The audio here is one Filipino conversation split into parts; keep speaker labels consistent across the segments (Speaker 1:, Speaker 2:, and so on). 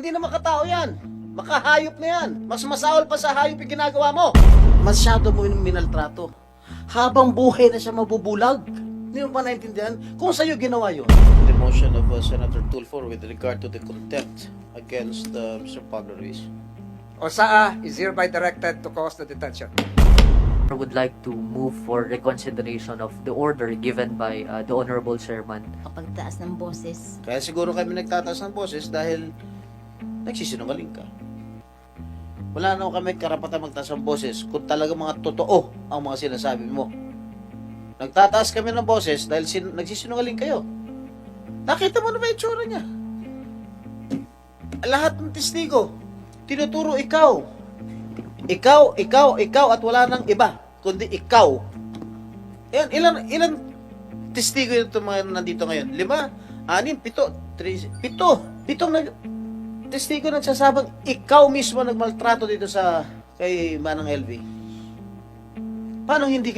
Speaker 1: Hindi na makatao yan. Makahayop na yan. Mas masawal pa sa hayop yung ginagawa mo. Masyado mo yung minaltrato. Habang buhay na siya mabubulag. Hindi mo pa naintindihan kung sa'yo ginawa yun. The motion of Senator Tulfo with regard to the contempt against Mr. Pablo Ruiz.
Speaker 2: OSAA is hereby directed to cause the detention.
Speaker 3: I would like to move for reconsideration of the order given by the Honorable Chairman.
Speaker 4: Kapag taas ng boses.
Speaker 1: Kaya siguro kami nagtataas ng boses dahil nagsisinungaling ka. Wala na kami karapatan magtaas ng boses kung talaga mga totoo ang mga sinasabi mo. Nagtataas kami ng boses dahil nagsisinungaling kayo. Nakita mo na ba yung tsura niya? Lahat ng testigo, tinuturo ikaw. Ikaw, at wala nang iba, kundi ikaw. Ilan testigo yung mga nandito ngayon? 5, 6, 7, 7. Pitong testigo nagsasabang ikaw mismo nagmaltrato dito kay Manang LV. Paano hindi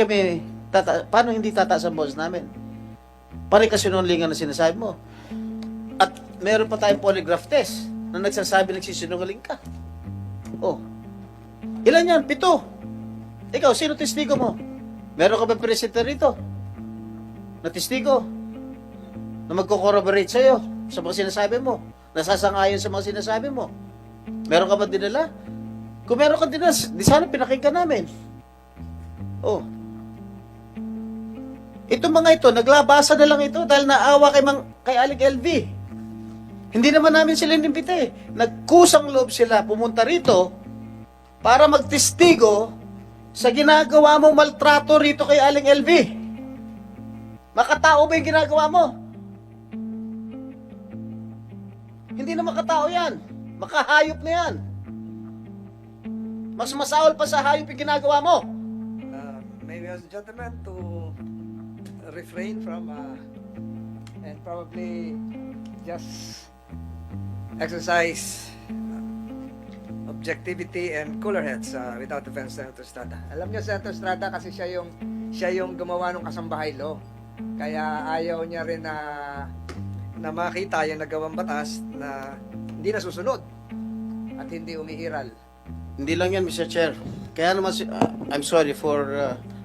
Speaker 1: tataas ang boses namin? Pare kasinungalingan na sinasabi mo. At meron pa tayong polygraph test na nagsasabi nagsisinungaling ka. Oh. Ilan yan? 7. Ikaw, sino testigo mo? Meron ka ba presenter rito? Na testigo? Na magko-corroborate sa'yo sa mga sinasabi mo? Nasasangayon sa mga sinasabi mo? Meron ka ba dinala? Kung meron ka dinala, di sana pinakinggan namin. Oh. Itong mga ito, naglabasa na lang ito dahil naawa kay Aling LV. Hindi naman namin sila inimbita eh. Nagkusang loob sila pumunta rito para magtestigo sa ginagawa mong maltrato rito kay Aling LV. Makatao ba yung ginagawa mo? Hindi na makatao yan. Makahayop na yan. Mas masawal pa sa hayop yung ginagawa mo.
Speaker 2: May we ask the gentleman to refrain from and probably just exercise objectivity and cooler heads without offense, Senator Estrada. Alam niyo, Senator Estrada, kasi siya yung gumawa ng kasambahay law. Kaya ayaw niya rin na makita yung nagawang batas na hindi nasusunod at hindi umiiral.
Speaker 1: Hindi lang yan, Mr. Chair. Kaya naman, I'm sorry for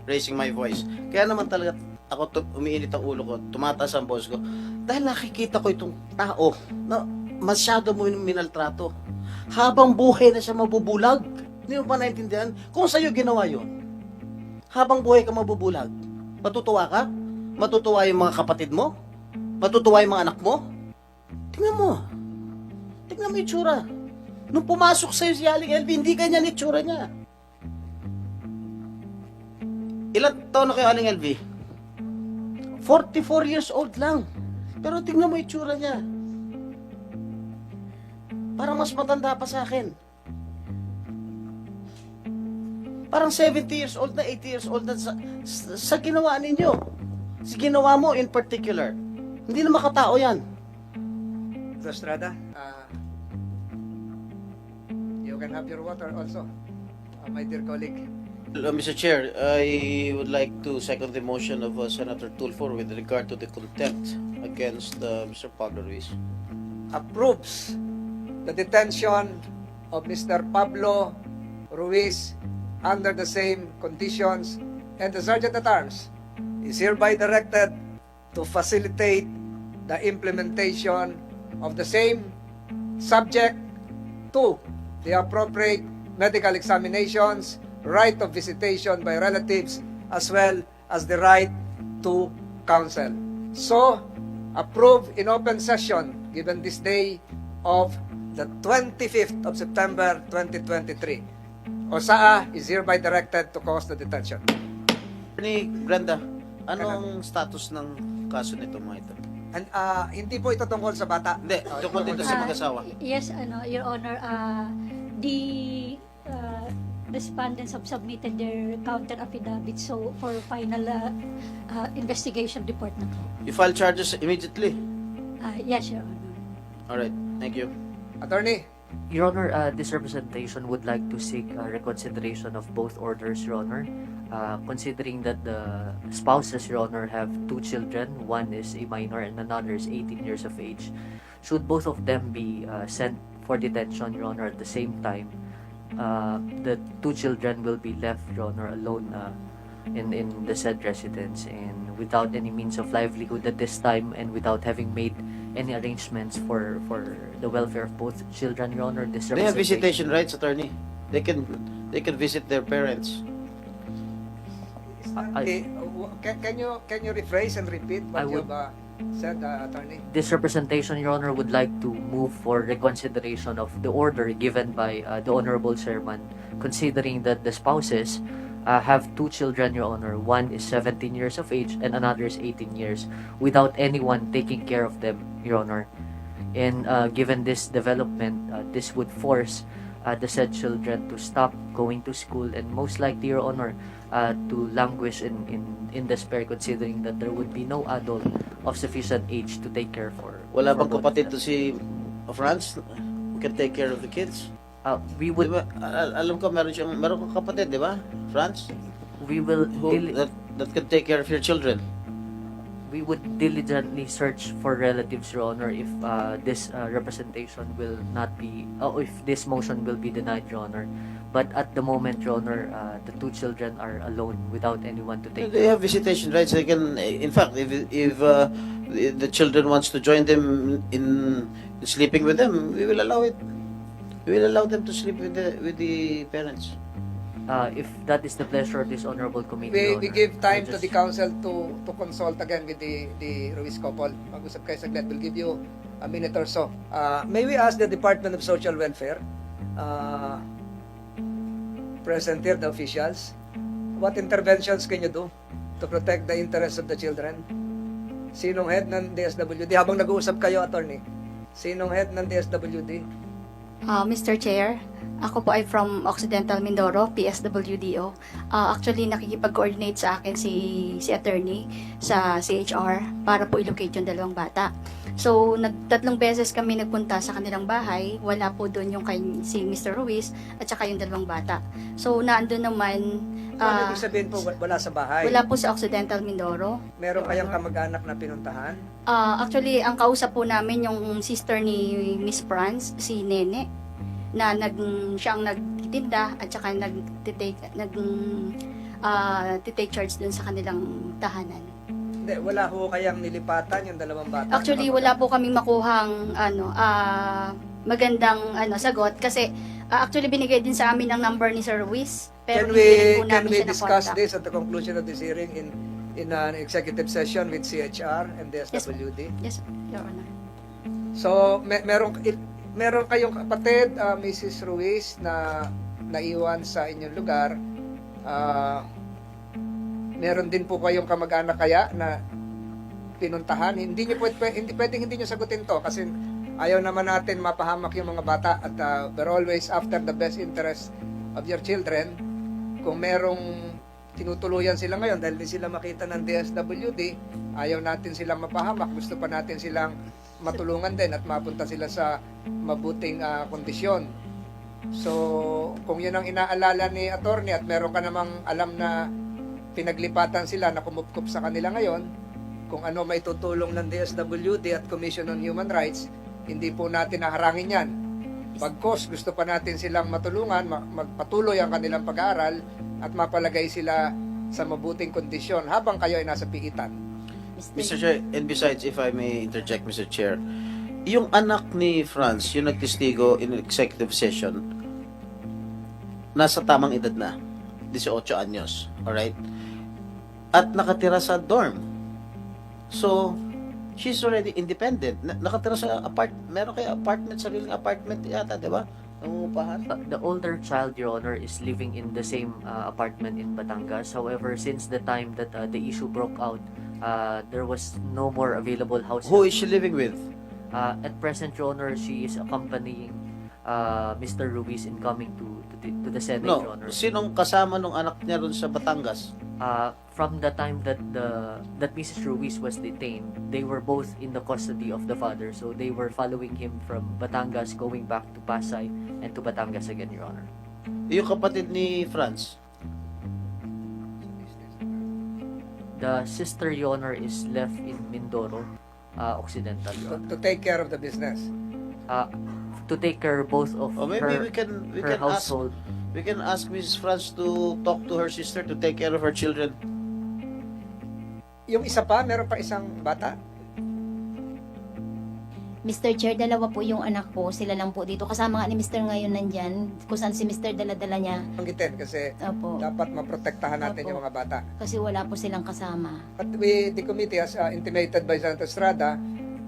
Speaker 1: raising my voice. Kaya naman talaga ako umiinit ang ulo ko, tumataas ang boss ko. Dahil nakikita ko itong tao na masyado mo minaltrato. Habang buhay na siya mabubulag. Hindi mo pa naintindihan kung sa'yo ginawa yun. Habang buhay ka mabubulag, matutuwa ka? Matutuwa yung mga kapatid mo? Matutuwa yung mga anak mo? Tingnan mo. Tingnan mo yung tsura. Nung pumasok sa'yo si Aling LV, hindi ganyan yung tsura niya. Ilan taon na kayo, Aling LV? 44 years old lang. Pero tingnan mo yung tsura niya. Parang mas matanda pa sa akin. Parang 70 years old na, 80 years old na sa ginawa ninyo. Sa ginawa mo in particular. Hindi na makatao yan.
Speaker 2: Senator Estrada, you can have your water also, my dear colleague.
Speaker 1: Mr. Chair, I would like to second the motion of Senator Tulfo with regard to the contempt against Mr. Pablo Ruiz.
Speaker 2: Approves the detention of Mr. Pablo Ruiz under the same conditions, and the Sergeant at Arms is hereby directed to facilitate the implementation of the same subject to the appropriate medical examinations, right of visitation by relatives, as well as the right to counsel. So, approve in open session given this day of the 25th of September 2023. OSAA is hereby directed to cause the detention.
Speaker 1: Ni Brenda, ano ang status ng kaso nito mga ito?
Speaker 2: And hindi po ito tungkol sa bata.
Speaker 1: Hindi, tungkol dito sa mag-asawa.
Speaker 5: Yes, Your Honor, the respondents have submitted their counter affidavit so for final investigation report na po.
Speaker 1: You file charges immediately.
Speaker 5: Yes, Your Honor.
Speaker 1: Alright, thank you.
Speaker 2: Attorney,
Speaker 3: Your Honor, this representation would like to seek reconsideration of both orders, Your Honor. Considering that the spouses, Your Honor, have 2 children, one is a minor and another is 18 years of age, should both of them be sent for detention, Your Honor. At the same time, the two children will be left, Your Honor, alone in the said residence and without any means of livelihood at this time and without having made any arrangements for the welfare of both children, Your Honor. This
Speaker 1: They have
Speaker 3: representation-
Speaker 1: visitation rights, attorney. They can visit their parents.
Speaker 2: Can you rephrase and repeat
Speaker 3: I
Speaker 2: what
Speaker 3: would-
Speaker 2: you've said, attorney?
Speaker 3: This representation, Your Honor, would like to move for reconsideration of the order given by the Honorable Chairman, considering that the spouses have two children, Your Honor. One is 17 years of age and another is 18 years, without anyone taking care of them, Your Honor. And given this development, this would force the said children to stop going to school and most likely, Your Honor, to languish in despair, considering that there would be no adult of sufficient age to take care for.
Speaker 1: Wala
Speaker 3: for
Speaker 1: bang
Speaker 3: both of
Speaker 1: kapatid
Speaker 3: them.
Speaker 1: to si Franz who can take care of the kids?
Speaker 3: We
Speaker 1: Di
Speaker 3: would
Speaker 1: ba? Alam ko meron kang kapatid, di ba? Franz?
Speaker 3: we will
Speaker 1: That can take care of your children.
Speaker 3: we would diligently search for relatives, Your Honor, if this representation will not be, if this motion will be denied, Your Honor. But at the moment, Your Honor, the two children are alone without anyone to take
Speaker 1: They
Speaker 3: care
Speaker 1: have visitation rights. They can, in fact, if the children wants to join them in sleeping with them, we will allow it. We will allow them to sleep with the parents.
Speaker 3: If that is the pleasure of this honorable committee, Your
Speaker 2: We
Speaker 3: Honor,
Speaker 2: give time
Speaker 3: I
Speaker 2: to
Speaker 3: just-
Speaker 2: the council to consult again with the Ruiz couple. Mag-usap kayo saglit. We'll give you a minute or so. May we ask the Department of Social Welfare, present here, the officials, what interventions can you do to protect the interests of the children? Sinong head ng DSWD? Habang nag-uusap kayo, attorney, sinong head ng DSWD?
Speaker 6: Mr. Chair, ako po ay from Occidental Mindoro, PSWDO. Actually, nakikipag-coordinate sa akin si attorney sa CHR para po i-locate yung dalawang bata. So, tatlong beses kami nagpunta sa kanilang bahay. Wala po doon yung si Mr. Ruiz at saka yung dalawang bata. So, naandun naman,
Speaker 2: Ano ibig sabihin po, wala sa bahay?
Speaker 6: wala po sa Occidental Mindoro.
Speaker 2: Meron kayong kamag-anak na pinuntahan?
Speaker 6: Actually, ang kausap po namin yung sister ni Miss Franz, si Nene, na siyang nagtitinda at saka nag-take charge dun sa kanilang tahanan.
Speaker 2: Hindi, wala ho kayang nilipatan yung dalawang bata?
Speaker 6: Actually, wala po kaming makuhang magandang sagot kasi actually binigay din sa amin ang number ni Sir Ruiz. Pero hindi rin po
Speaker 2: Can
Speaker 6: namin
Speaker 2: we
Speaker 6: siya
Speaker 2: discuss
Speaker 6: na-contact.
Speaker 2: this at the conclusion of this hearing in an executive session with CHR and the SWD?
Speaker 6: Yes, Your Honor.
Speaker 2: So, meron kayong kapatid, Mrs. Ruiz, na naiwan sa inyong lugar. Meron din po kayong kamag-anak kaya na pinuntahan. Hindi pwedeng hindi nyo sagutin to kasi ayaw naman natin mapahamak yung mga bata at we're always after the best interest of your children. Kung merong tinutuluyan sila ngayon dahil di sila makita ng DSWD, ayaw natin silang mapahamak. Gusto pa natin silang matulungan din at mapunta sila sa mabuting kondisyon. So, kung yun ang inaalala ni attorney at meron ka namang alam na pinaglipatan sila na kumupkup sa kanila ngayon, kung ano may tutulong ng DSWD at Commission on Human Rights, hindi po natin naharangin yan. Pagkos gusto pa natin silang matulungan, magpatuloy ang kanilang pag-aaral at mapalagay sila sa mabuting kondisyon habang kayo ay nasa piitan.
Speaker 1: Mr. Chair, and besides, if I may interject, Mr. Chair, yung anak ni Franz, yung nagtestigo in executive session, nasa tamang edad na, 18 anyos, alright? At nakatira sa dorm. So, she's already independent. Nakatira sa meron kayo apartment, sariling apartment yata, di ba? Nangungupahan.
Speaker 3: The older child, Your Honor, is living in the same apartment in Batangas. However, since the time that the issue broke out, there was no more available housing.
Speaker 1: Who is she living with?
Speaker 3: At present, Your Honor, she is accompanying Mr. Ruiz in coming to the Senate, Your
Speaker 1: No,
Speaker 3: Honor.
Speaker 1: sinong kasama nung anak niya ron sa Batangas?
Speaker 3: From the time that that Mrs. Ruiz was detained, they were both in the custody of the father. So they were following him from Batangas, going back to Pasay and to Batangas again, Your Honor.
Speaker 1: Yung kapatid ni Franz?
Speaker 3: The sister, Your Honor, is left in Mindoro, Occidental, Your Honor.
Speaker 2: To take care of the business.
Speaker 3: to take care both of
Speaker 1: Or maybe
Speaker 3: her,
Speaker 1: we can
Speaker 3: her household.
Speaker 1: we can ask Mrs. Franz to talk to her sister to take care of her children.
Speaker 2: Yung isa pa, meron pa isang bata.
Speaker 4: Mr. Chair, dalawa po yung anak ko. Sila lang po dito. Kasama nga ni Mr. ngayon nandyan. Kung saan si Mr. dala-dala niya.
Speaker 2: Banggitin kasi
Speaker 4: Opo.
Speaker 2: dapat maprotektahan natin
Speaker 4: Opo.
Speaker 2: yung mga bata.
Speaker 4: Kasi wala po silang kasama.
Speaker 2: But the committee, as intimated by Senator Estrada,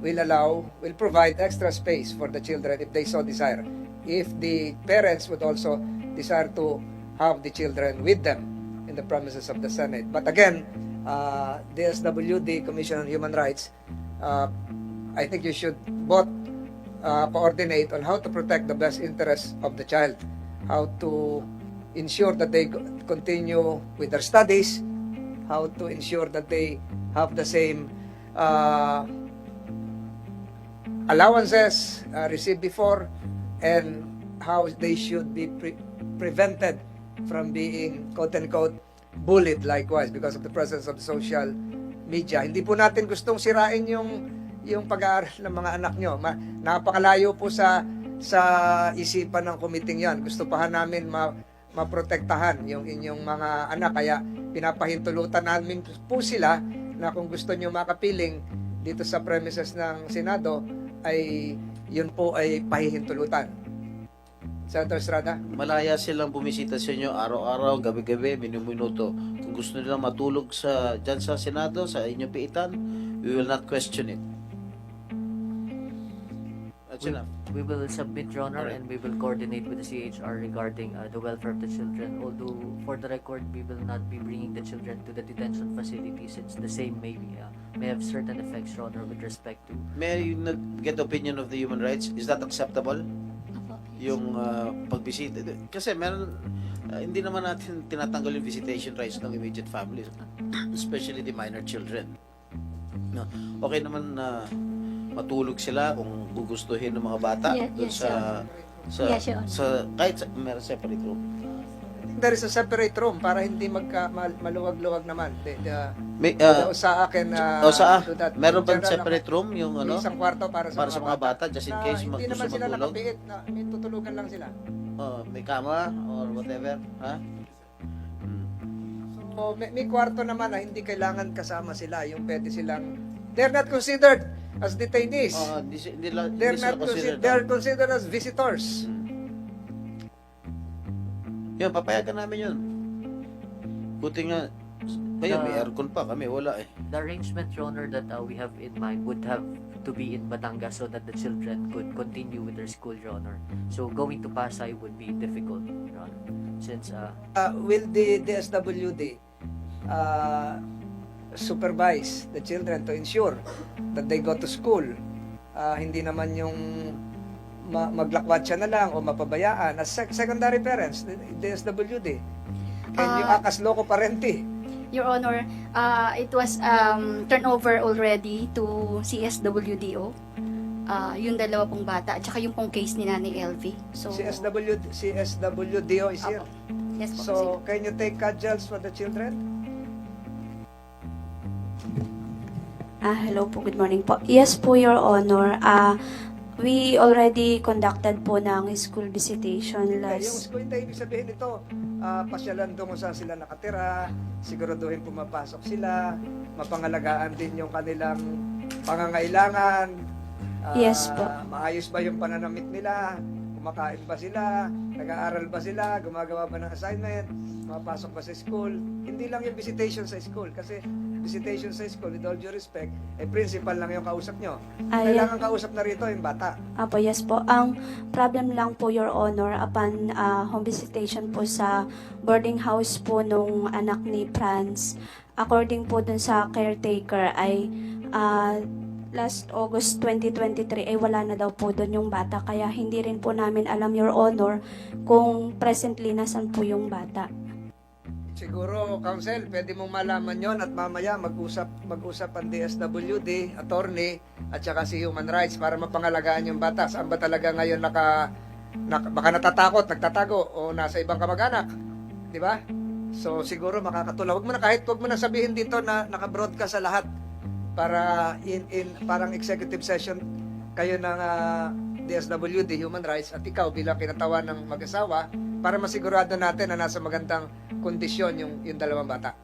Speaker 2: will provide extra space for the children if they so desire. If the parents would also desire to have the children with them in the premises of the Senate. But again, DSWD, Commission on Human Rights, I think you should both coordinate on how to protect the best interests of the child, how to ensure that they continue with their studies, how to ensure that they have the same allowances received before, and how they should be prevented from being quote-unquote bullied likewise because of the presence of the social media. Hindi po natin gustong sirain yung pag-aaral ng mga anak nyo. Napakalayo po sa isipan ng committee yan. Gusto pa namin maprotektahan yung inyong mga anak. Kaya pinapahintulutan namin po sila na kung gusto nyo makapiling dito sa premises ng Senado, ay yun po ay pahihintulutan. Senator Estrada?
Speaker 1: Malaya silang bumisita sa inyo araw-araw, gabi-gabi, minuto. Kung gusto nilang matulog dyan sa Senado, sa inyong piitan, we will not question it. That's enough.
Speaker 3: We will submit, Your Honor,
Speaker 1: Alright.
Speaker 3: and we will coordinate with the CHR regarding the welfare of the children. Although, for the record, we will not be bringing the children to the detention facility since the same may have certain effects, Your Honor, with respect to
Speaker 1: May I get opinion of the human rights? Is that acceptable?
Speaker 5: Opo.
Speaker 1: Yung pagbisita? Kasi meron, hindi naman natin tinatanggal yung visitation rights ng immediate families, especially the minor children. No. Okay naman na matulog sila kung gugustuhin ng mga bata doon
Speaker 5: Yes,
Speaker 1: sa
Speaker 5: Yes, Your Honor.
Speaker 1: sa kahit meron separate room.
Speaker 2: There is a separate room para hindi maluwag-luwag naman.
Speaker 1: May
Speaker 2: Sa akin to that.
Speaker 1: meron bang
Speaker 2: General,
Speaker 1: separate room yung
Speaker 2: may
Speaker 1: ano
Speaker 2: isang kwarto para
Speaker 1: sa mga bata just in
Speaker 2: Na
Speaker 1: case
Speaker 2: hindi
Speaker 1: gusto
Speaker 2: naman sila
Speaker 1: matulog?
Speaker 2: nakapiit na may tutulugan lang sila.
Speaker 1: May kama or whatever, ha?
Speaker 2: So, may kwarto naman na hindi kailangan kasama sila. Yung pwede silang, they're not considered as detainees. They're considered as visitors.
Speaker 1: Yun, papayagan namin yun. Buti nga, kaya may
Speaker 3: The-
Speaker 1: aircon pa, kami wala eh.
Speaker 3: the arrangement, Your Honor, that we have in mind would have to be in Batangas so that the children could continue with their school, Your Honor. So going to Pasay would be difficult, Your Honor, since
Speaker 2: Will the DSWD supervise the children to ensure that they go to school? Hindi naman yung maglakwat siya na lang o mapabayaan. As secondary parents, the DSWD, can you act as loco parente?
Speaker 6: Your Honor, it was turned over already to CSWDO. Yung dalawa pong bata at saka yung pong case ni Nanay LV. So,
Speaker 2: CSWDO is here.
Speaker 6: yes po.
Speaker 2: So, can you take cudgels for the children?
Speaker 7: Hello po, good morning po. Yes po, Your Honor. We already conducted po ng school visitation
Speaker 2: Yung
Speaker 7: last...
Speaker 2: school, hindi ibig sabihin nito, pasyalan doon kung saan sila nakatira, siguraduhin pumapasok sila, mapangalagaan din yung kanilang pangangailangan.
Speaker 7: Yes po.
Speaker 2: Maayos ba yung pananamit nila? Kumakain ba sila? Nag-aaral ba sila? Gumagawa ba ng assignment? Mapasok ba sa school? Hindi lang yung visitation sa school kasi visitation sa school, with all due respect, principal lang yung kausap nyo. Kailangan kausap na rito yung bata.
Speaker 7: Apo, yes po. Ang problem lang po, Your Honor, upon home visitation po sa boarding house po nung anak ni Franz, according po dun sa caretaker ay last August 2023 ay wala na daw po doon yung bata. Kaya hindi rin po namin alam, Your Honor, kung presently nasan po yung bata.
Speaker 2: Siguro, Council, pwede mong malaman yon at mamaya mag-usap ang DSWD, attorney, at saka si Human Rights para mapangalagaan yung bata. Saan ba talaga ngayon baka natatakot, nagtatago, o nasa ibang kamag-anak? Di ba? So, siguro makakatulong. Wag mo na sabihin dito na naka-broadcast sa lahat para parang executive session kayo ng DSWD Human Rights at ikaw bilang kinatawan ng mag-asawa para masigurado natin na nasa magandang kondisyon yung dalawang bata.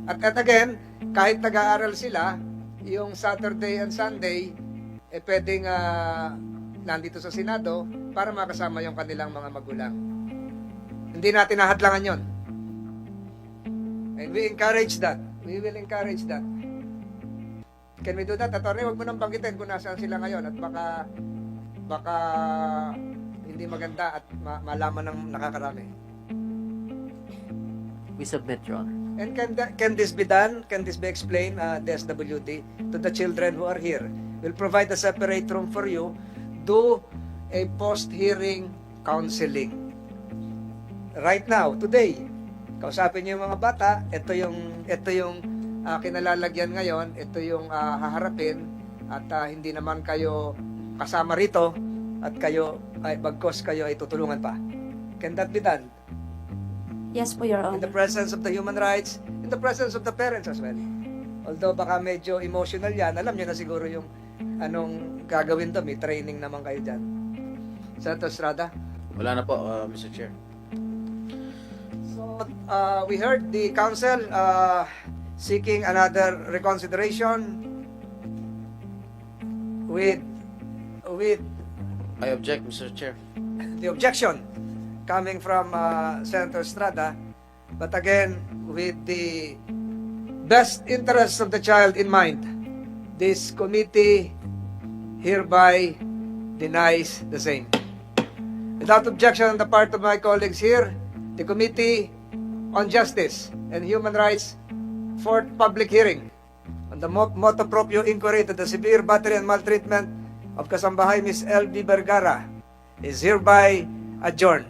Speaker 2: At again, kahit nag-aaral sila, yung Saturday and Sunday, pwedeng nandito sa Senado para makasama yung kanilang mga magulang. Hindi natin nahadlangan yon. And we encourage that. We will encourage that. Can we do that, Atty.? Huwag mo nang banggitin kung nasaan sila ngayon at baka hindi maganda at malaman ng nakakarami.
Speaker 3: We submit, Your Honor.
Speaker 2: And can this be done? Can this be explained, the SWD, to the children who are here? We'll provide a separate room for you. Do a post-hearing counseling. Right now, today, kausapin niyo yung mga bata, ito yung kinalalagyan ngayon, ito yung haharapin, at hindi naman kayo kasama rito, at kayo, bagkos kayo ay tutulungan pa. Can that be done?
Speaker 7: Yes po, Your
Speaker 2: In the
Speaker 7: Honor.
Speaker 2: presence of the human rights, in the presence of the parents as well. Although baka medyo emotional yan, alam niyo na siguro yung anong gagawin to, may training naman kayo dyan. Senator Estrada?
Speaker 1: Wala na po, Mr. Chair.
Speaker 2: So, we heard the council seeking another reconsideration with
Speaker 1: I object, Mr. Chair.
Speaker 2: the objection coming from Senator Estrada, but again, with the best interests of the child in mind, this committee hereby denies the same. Without objection on the part of my colleagues here, the Committee on Justice and Human Rights fourth public hearing on the motu proprio inquiry to the severe battery and maltreatment of Kasambahay Ms. L.B. Vergara is hereby adjourned.